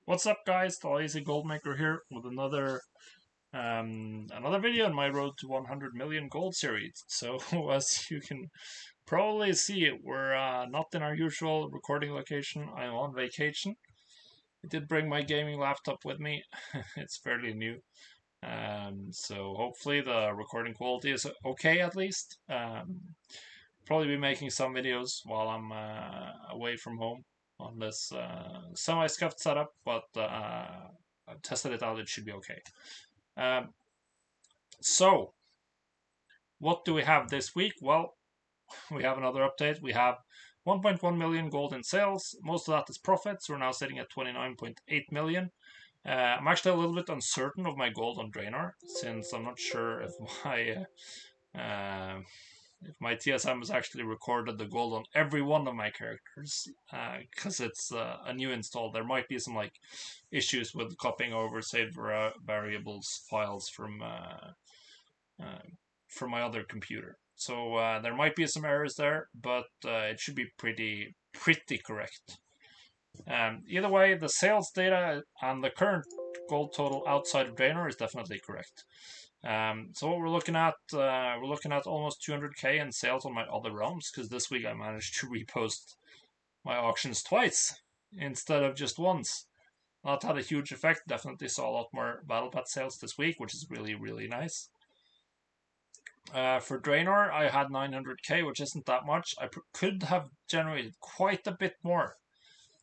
What's up, guys? The Lazy Goldmaker here with another video on my road to 100 million gold series. So as you can probably see, we're not in our usual recording location. I'm on vacation. I did bring my gaming laptop with me. It's fairly new. So hopefully the recording quality is okay at least. Probably be making some videos while I'm away from home on this semi-scuffed setup, but I've tested it out. It should be okay. Um, so, what do we have this week? Well, we have another update. We have 1.1 million gold in sales. Most of that is profits. We're now sitting at 29.8 million. I'm actually a little bit uncertain of my gold on Draenor, since I'm not sure if my TSM has actually recorded the gold on every one of my characters, because it's a new install. There might be some issues with copying over saved variables files from my other computer. So there might be some errors there, but it should be pretty correct. Either way, the sales data and the current gold total outside of Draenor is definitely correct. So what we're looking at almost 200k in sales on my other realms, because this week I managed to repost my auctions twice instead of just once. That had a huge effect. Definitely saw a lot more battle pass sales this week, which is really nice. For Draenor, I had 900k, which isn't that much. I could have generated quite a bit more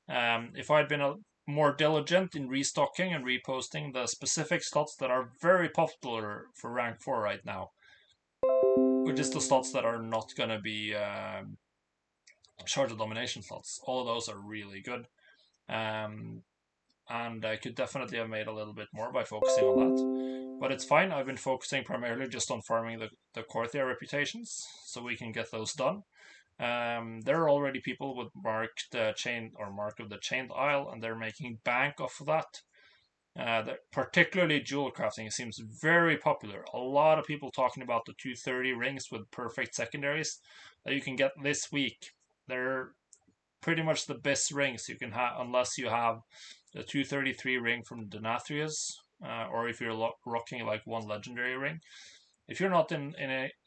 if I'd been more diligent in restocking and reposting the specific slots that are very popular for rank 4 right now, which is the slots that are not going to be Shards of Domination slots. All of those are really good. And I could definitely have made a little bit more by focusing on that. But it's fine. I've been focusing primarily just on farming the Korthia reputations, so we can get those done. There are already people with Mark of the Chained Isle, and they're making bank off of that. Particularly jewel crafting seems very popular. A lot of people talking about the 230 rings with perfect secondaries that you can get this week. They're pretty much the best rings you can have, unless you have the 233 ring from Denathrius, or if you're rocking like one legendary ring. If you're not in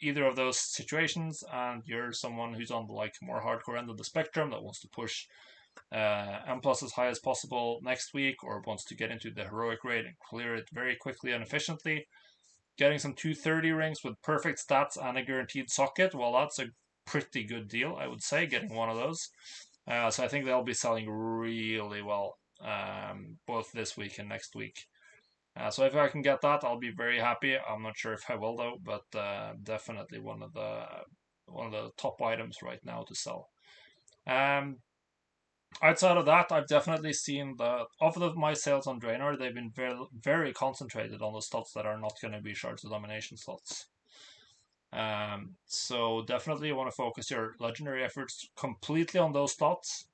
either of those situations, and you're someone who's on the more hardcore end of the spectrum that wants to push M plus as high as possible next week, or wants to get into the heroic raid and clear it very quickly and efficiently, getting some 230 rings with perfect stats and a guaranteed socket, well, that's a pretty good deal, I would say, getting one of those. So I think they'll be selling really well, both this week and next week. So if I can get that, I'll be very happy. I'm not sure if I will though, but definitely one of the top items right now to sell. Outside of that, I've definitely seen my sales on Draenor, they've been very concentrated on the slots that are not going to be Shards of Domination slots. So definitely you want to focus your legendary efforts completely on those slots,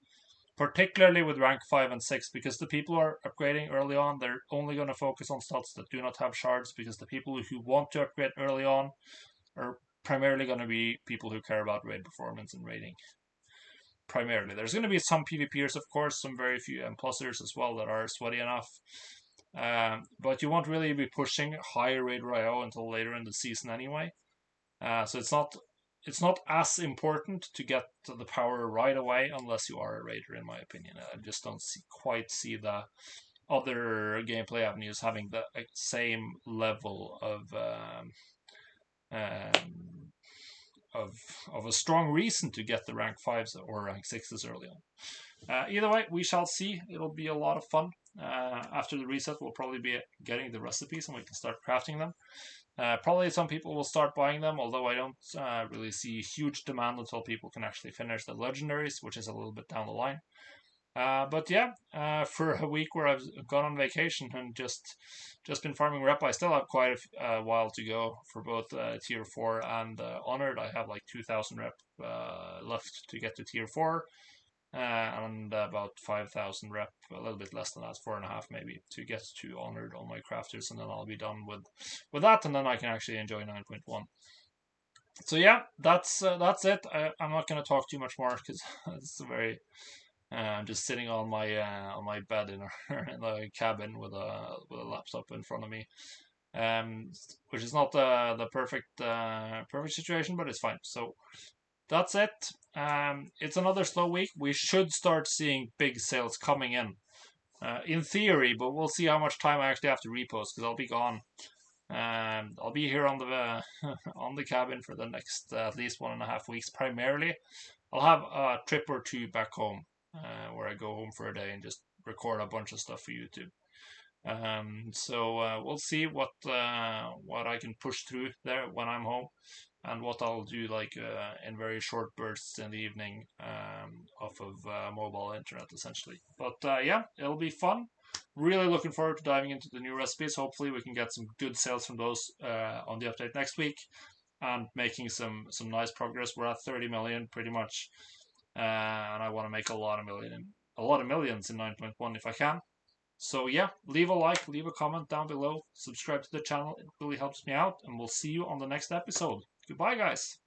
particularly with rank 5 and 6, because the people who are upgrading early on, they're only going to focus on slots that do not have shards, because the people who want to upgrade early on are primarily going to be people who care about raid performance and raiding. Primarily. There's going to be some PvPers, of course, some very few M+ers as well that are sweaty enough. But you won't really be pushing higher raid IO until later in the season anyway. So it's not as important to get the power right away unless you are a raider, in my opinion. I just don't quite see the other gameplay avenues having the same level of a strong reason to get the rank 5s or rank 6s early on. Either way, we shall see. It'll be a lot of fun. After the reset, we'll probably be getting the recipes and we can start crafting them. Probably some people will start buying them, although I don't really see huge demand until people can actually finish the legendaries, which is a little bit down the line. But yeah, for a week where I've gone on vacation and just been farming rep, I still have quite a while to go for both tier 4 and honored. I have like 2,000 rep left to get to tier 4. And about 5,000 rep, a little bit less than that, 4.5 maybe, to get to honored on my crafters, and then I'll be done with that, and then I can actually enjoy 9.1. So yeah, that's it. I'm not going to talk too much more because it's a very I'm just sitting on my bed in, in the cabin with a laptop in front of me, um, which is not the perfect situation, but it's fine. So that's it. It's another slow week. We should start seeing big sales coming in theory, but we'll see how much time I actually have to repost because I'll be gone. I'll be here on the on the cabin for the next at least 1.5 weeks primarily. I'll have a trip or two back home where I go home for a day and just record a bunch of stuff for YouTube. So we'll see what I can push through there when I'm home, and what I'll do like in very short bursts in the evening off of mobile internet essentially. But yeah, it'll be fun. Really looking forward to diving into the new recipes. Hopefully, we can get some good sales from those on the update next week, and making some nice progress. We're at 30 million pretty much, and I want to make a lot of millions in 9.1 if I can. So yeah, leave a like, leave a comment down below, subscribe to the channel. It really helps me out, and we'll see you on the next episode. Goodbye, guys.